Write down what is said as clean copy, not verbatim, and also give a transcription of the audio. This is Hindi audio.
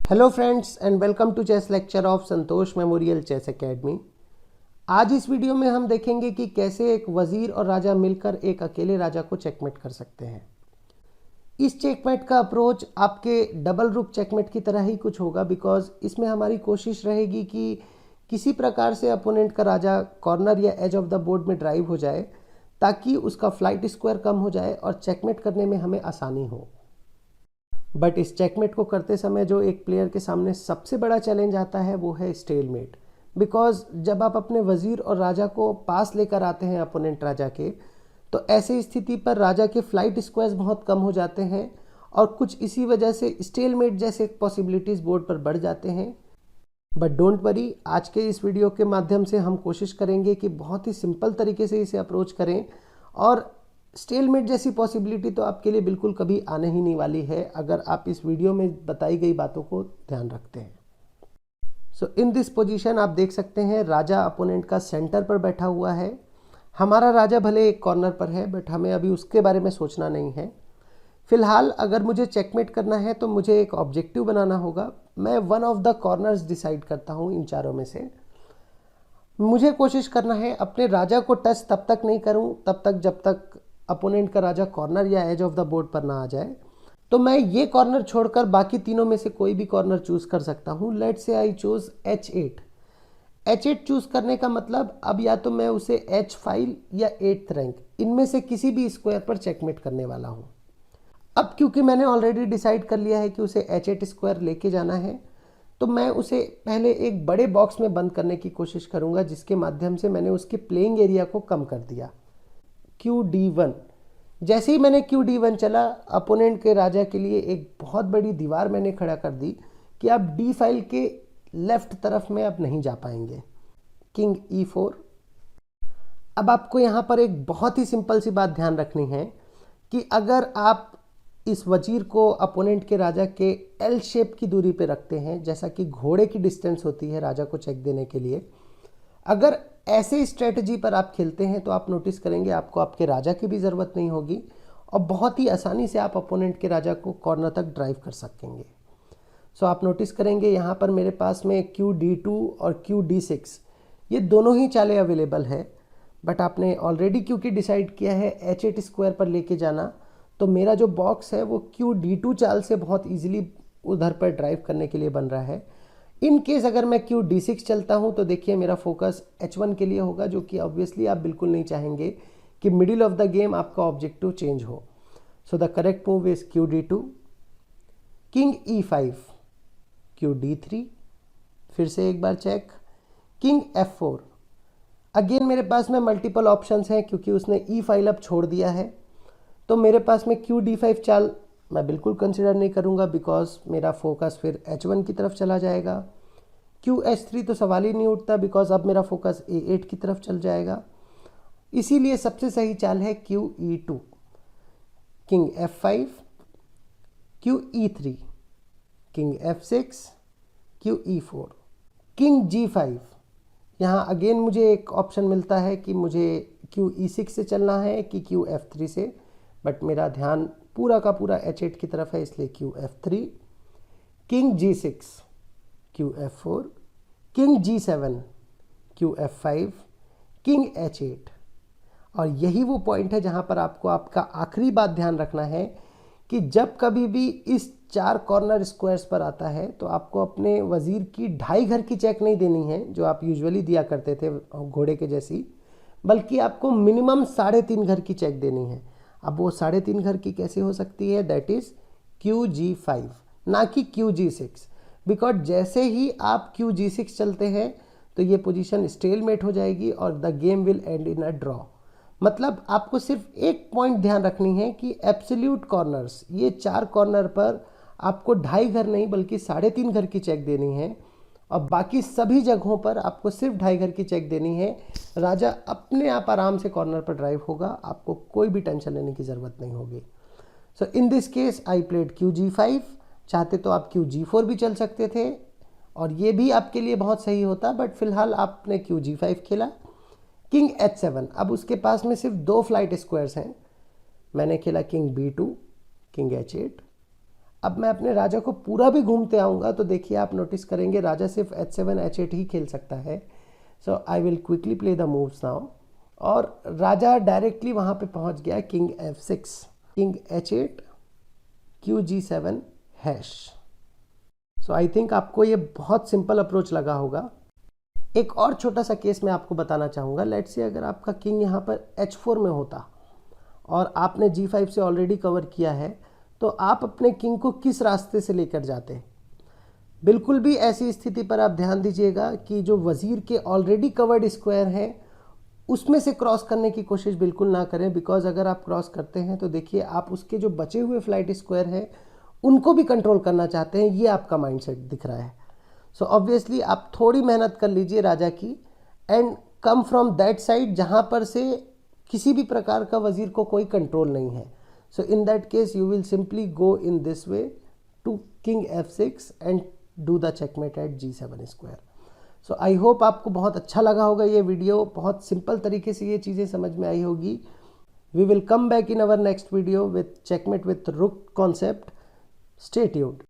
Hello friends and welcome to chess lecture of Santosh memorial chess academy. आज इस वीडियो में हम देखेंगे कि कैसे एक वजीर और राजा मिलकर एक अकेले राजा को चेकमेट कर सकते हैं। इस चेकमेट का अप्रोच आपके डबल रूप चेकमेट की तरह ही कुछ होगा, बिकॉज इसमें हमारी कोशिश रहेगी कि किसी प्रकार से अपोनेंट का राजा कॉर्नर या एज ऑफ द बोर्ड में ड्राइव हो जाए ताकि उसका फ्लाइट स्क्वायर कम हो जाए और चेकमेट करने में हमें आसानी हो। बट इस चेकमेट को करते समय जो एक प्लेयर के सामने सबसे बड़ा चैलेंज आता है वो है स्टेलमेट। बिकॉज जब आप अपने वजीर और राजा को पास लेकर आते हैं अपोनेंट राजा के, तो ऐसी स्थिति पर राजा के फ्लाइट स्क्वायर्स बहुत कम हो जाते हैं और कुछ इसी वजह से स्टेलमेट जैसे पॉसिबिलिटीज़ बोर्ड पर बढ़ जाते हैं। बट डोंट वरी, आज के इस वीडियो के माध्यम से हम कोशिश करेंगे कि बहुत ही सिंपल तरीके से इसे अप्रोच करें और स्टेलमेट जैसी पॉसिबिलिटी तो आपके लिए बिल्कुल कभी आने ही नहीं वाली है अगर आप इस वीडियो में बताई गई बातों को ध्यान रखते हैं। सो इन दिस पोजीशन आप देख सकते हैं राजा अपोनेंट का सेंटर पर बैठा हुआ है। हमारा राजा भले एक कॉर्नर पर है बट हमें अभी उसके बारे में सोचना नहीं है। फिलहाल अगर मुझे चेकमेट करना है तो मुझे एक ऑब्जेक्टिव बनाना होगा। मैं one of the corners decide करता हूँ इन चारों में से। मुझे कोशिश करना है अपने राजा को टच तब तक नहीं करूँ तब तक जब तक अपोनेंट का राजा कॉर्नर या एज ऑफ द बोर्ड पर ना आ जाए। तो मैं ये कॉर्नर छोड़कर बाकी तीनों में से कोई भी कॉर्नर चूज कर सकता हूँ। Let's say I choose H8। H8 choose करने का मतलब अब या तो मैं उसे H5 या 8th रैंक इनमें से किसी भी स्क्वायर पर चेकमेट करने वाला हूँ। अब क्योंकि मैंने ऑलरेडी डिसाइड कर लिया है कि उसे H8 स्क्वायर लेके जाना है, तो मैं उसे पहले एक बड़े बॉक्स में बंद करने की कोशिश करूंगा, जिसके माध्यम से मैंने उसके प्लेइंग एरिया को कम कर दिया। QD1। जैसे ही मैंने QD1 चला, अपोनेंट के राजा के लिए एक बहुत बड़ी दीवार मैंने खड़ा कर दी कि आप D फाइल के लेफ्ट तरफ में अब नहीं जा पाएंगे। King E4। अब आपको यहाँ पर एक बहुत ही सिंपल सी बात ध्यान रखनी है कि अगर आप इस वजीर को अपोनेंट के राजा के L शेप की दूरी पे रखते हैं, जैसा कि घोड़े की डिस्टेंस होती है राजा को चेक देने के लिए, अगर ऐसे स्ट्रेटजी पर आप खेलते हैं तो आप नोटिस करेंगे आपको आपके राजा की भी ज़रूरत नहीं होगी और बहुत ही आसानी से आप अपोनेंट के राजा को कॉर्नर तक ड्राइव कर सकेंगे। सो आप नोटिस करेंगे यहाँ पर मेरे पास में QD2 और QD6 ये दोनों ही चालें अवेलेबल है। बट आपने ऑलरेडी क्योंकि डिसाइड किया है H8 स्क्वायर पर लेके जाना, तो मेरा जो बॉक्स है वो QD2 चाल से बहुत ईजिली उधर पर ड्राइव करने के लिए बन रहा है। इन केस अगर मैं QD6 चलता हूं तो देखिए मेरा फोकस H1 के लिए होगा, जो कि ऑब्वियसली आप बिल्कुल नहीं चाहेंगे कि मिडिल ऑफ द गेम आपका ऑब्जेक्टिव चेंज हो। So the correct move is QD2। King E5, QD3, फिर से एक बार चेक, किंग F4। अगेन मेरे पास में मल्टीपल ऑप्शंस हैं क्योंकि उसने E फाइल अब छोड़ दिया है, तो मेरे पास में QD5 चाल मैं बिल्कुल कंसिडर नहीं करूंगा बिकॉज मेरा फोकस फिर H1 की तरफ चला जाएगा। QH3 तो सवाल ही नहीं उठता बिकॉज अब मेरा फोकस A8 की तरफ चल जाएगा। इसीलिए सबसे सही चाल है QE2। King F5, QE3, king F6, QE4, king G5। यहाँ अगेन मुझे एक ऑप्शन मिलता है कि मुझे QE6 से चलना है कि QF3 से, बट मेरा ध्यान पूरा का पूरा H8 की तरफ है, इसलिए QF3, king G6, QF4, king G7, QF5, king H8। और यही वो पॉइंट है जहां पर आपको आपका आखिरी बात ध्यान रखना है कि जब कभी भी इस 4 कॉर्नर स्क्वायर्स पर आता है तो आपको अपने वजीर की 2.5 घर की चेक नहीं देनी है जो आप यूजुअली दिया करते थे घोड़े के जैसी, बल्कि आपको मिनिमम 3.5 घर की चेक देनी है। अब वो 3.5 घर की कैसे हो सकती है? दैट इज QG5, ना कि QG6। बिकॉज जैसे ही आप QG6 चलते हैं तो ये पोजीशन स्टेलमेट हो जाएगी और the game will and in a draw. मतलब आपको सिर्फ एक पॉइंट ध्यान रखनी है कि एब्सोल्यूट कॉर्नर्स, ये 4 कॉर्नर पर आपको 2.5 घर नहीं बल्कि 3.5 घर की चेक देनी है और बाकी सभी जगहों पर आपको सिर्फ 2.5 घर की चेक देनी है। राजा अपने आप आराम से कॉर्नर पर ड्राइव होगा, आपको कोई भी टेंशन लेने की ज़रूरत नहीं होगी। So in this case I played QG5। चाहते तो आप QG4 भी चल सकते थे और ये भी आपके लिए बहुत सही होता, बट फिलहाल आपने QG5 खेला। King H7। अब उसके पास में सिर्फ 2 फ्लाइट स्क्वायर्स हैं। मैंने खेला किंग B2, किंग H8। अब मैं अपने राजा को पूरा भी घूमते आऊँगा तो देखिए आप नोटिस करेंगे राजा सिर्फ h7 h8 ही खेल सकता है। So I will quickly play the moves now, और राजा डायरेक्टली वहाँ पे पहुँच गया king f6, king h8, Q g7 hash. So I think आपको ये बहुत सिंपल अप्रोच लगा होगा। एक और छोटा सा केस मैं आपको बताना चाहूँगा। लेट्स से अगर आपका किंग यहाँ पर h4 में होता और आपने g5 से ऑलरेडी कवर किया है, तो आप अपने किंग को किस रास्ते से लेकर जाते। बिल्कुल भी ऐसी स्थिति पर आप ध्यान दीजिएगा कि जो वजीर के ऑलरेडी कवर्ड स्क्वायर हैं उसमें से क्रॉस करने की कोशिश बिल्कुल ना करें, बिकॉज अगर आप क्रॉस करते हैं तो देखिए आप उसके जो बचे हुए फ्लाइट स्क्वायर हैं उनको भी कंट्रोल करना चाहते हैं, ये आपका माइंडसेट दिख रहा है। सो ऑब्वियसली आप थोड़ी मेहनत कर लीजिए राजा की, and come from that side जहाँ पर से किसी भी प्रकार का वजीर को कोई कंट्रोल नहीं है। So in that case you will simply go in this way to king f6 and do the checkmate at g7 square. So I hope आपको बहुत अच्छा लगा होगा ये वीडियो, बहुत सिंपल तरीके से ये चीज़ें समझ में आई होगी। We will come back in our next video with checkmate with rook concept. Stay tuned.